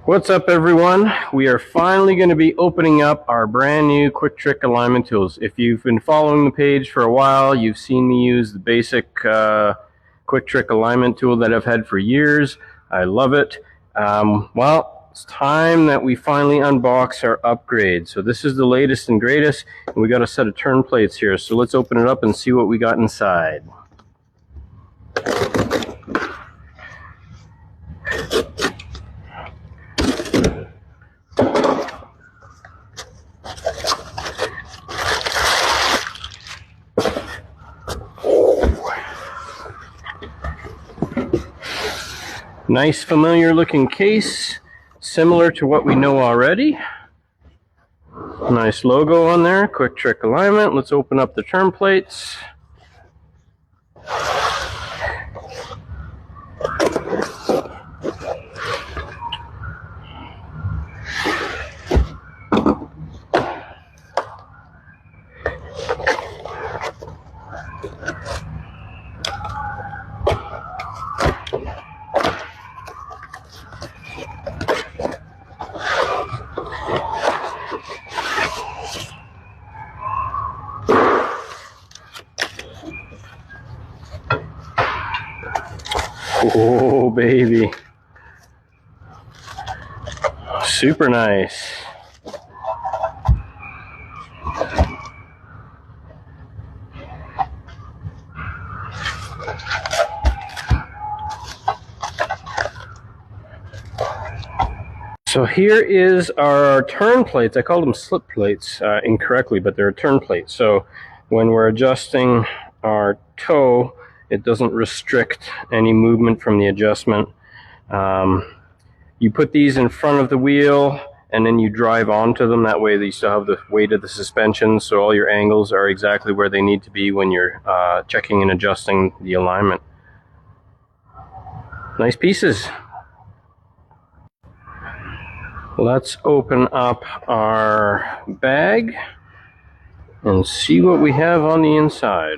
What's up, everyone? We are finally going to be opening up our brand new QuickTrick Alignment Tools. If you've been following the page for a while, you've seen me use the basic QuickTrick Alignment Tool that I've had for years. I love it. Well, it's time that we finally unbox our upgrade. So this is the latest and greatest, and we got a set of turn plates here. So let's open it up and see what we got inside. Nice familiar looking case, similar to what we know already. Nice logo on there, QuickTrick Alignment. Let's open up the turn plates. Oh, baby. Super nice. So here is our turn plates. I called them slip plates incorrectly, but they're a turn plate. So when we're adjusting our toe, it doesn't restrict any movement from the adjustment. You put these in front of the wheel and then you drive onto them. That way you still have the weight of the suspension, so all your angles are exactly where they need to be when you're checking and adjusting the alignment. Nice pieces. Let's open up our bag and see what we have on the inside.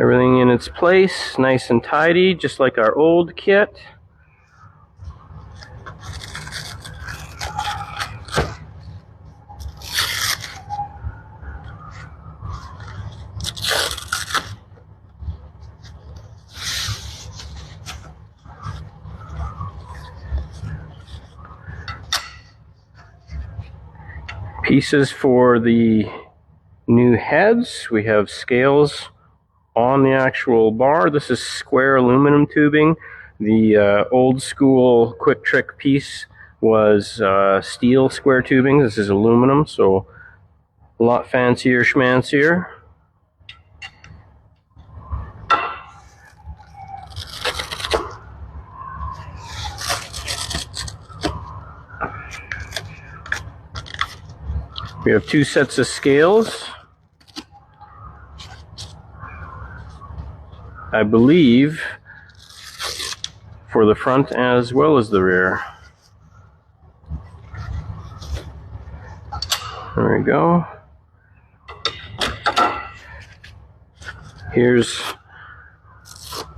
Everything in its place, nice and tidy, just like our old kit. Pieces for the new heads. We have scales on the actual bar. This is square aluminum tubing. The old school QuickTrick piece was steel square tubing. This is aluminum, so a lot fancier schmancier. We have two sets of scales. I believe for the front as well as the rear. There we go. Here's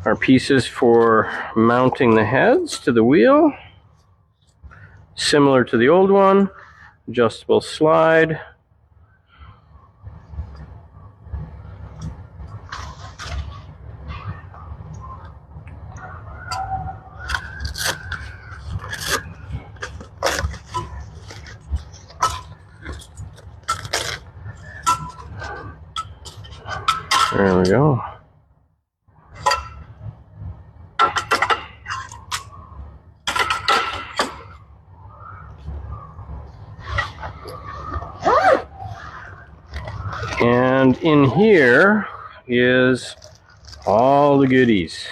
our pieces for mounting the heads to the wheel. Similar to the old one. Adjustable slide. There we go. And in here is all the goodies.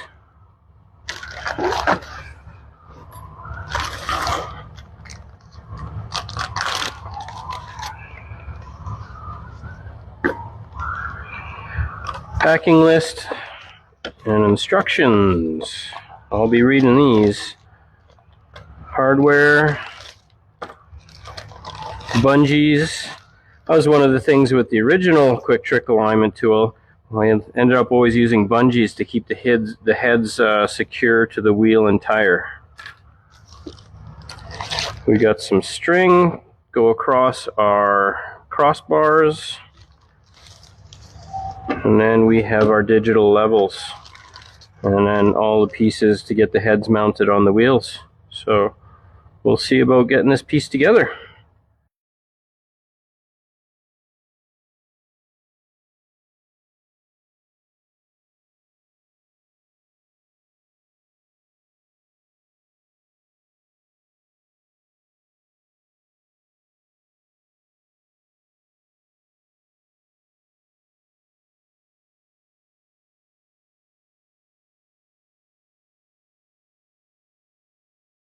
Packing list and instructions. I'll be reading these. Hardware, bungees, That was one of the things with the original QuickTrick Alignment Tool. I ended up always using bungees to keep the heads secure to the wheel and tire. We got some string go across our crossbars, and then we have our digital levels, and then all the pieces to get the heads mounted on the wheels. So we'll see about getting this piece together.